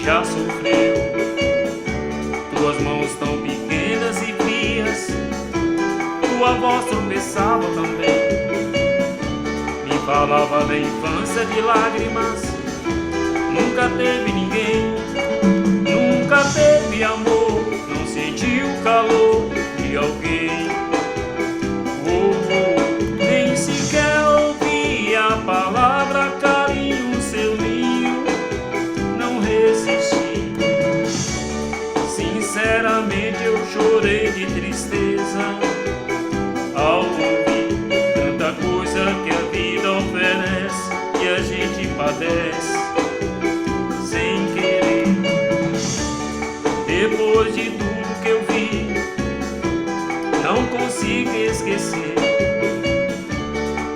já sofreu. Tuas mãos tão pequenas e frias, tua voz tropeçava também. Me falava da infância de lágrimas. Nunca teve ninguém, nunca teve amor, não sentiu o calor de alguém. Nem sequer ouvi a palavra carinho, seu ninho, não resisti. Sinceramente eu chorei de tristeza ao ouvir tanta coisa que a vida oferece e a gente padece sem querer. Depois de tudo que eu vi, não consigo esquecer.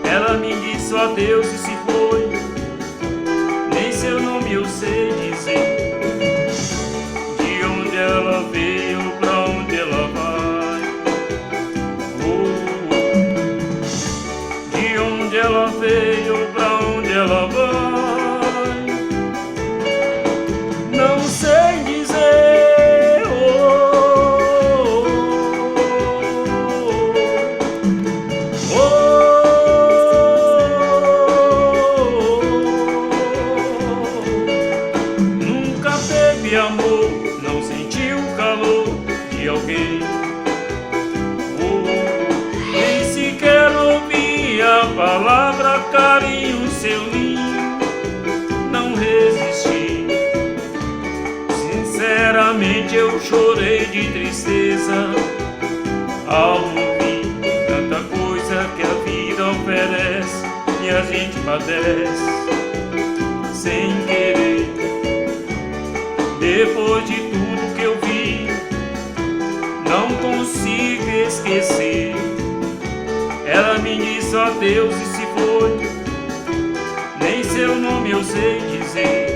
Ela me disse adeus e se foi, nem seu nome eu sei dizer. De onde ela veio, pra onde ela vai, de onde ela veio, pra onde ela vai, não sei dizer. Nunca teve amor, não sentiu o calor de alguém. Nem sequer ouvi a palavra carinho, seu ninho, não resisti. Sinceramente eu chorei de tristeza ao ouvir tanta coisa que a vida oferece e a gente padece sem querer. Depois de tudo que eu vi, não consigo esquecer. Ela me disse adeus e se foi, nem seu nome eu sei dizer.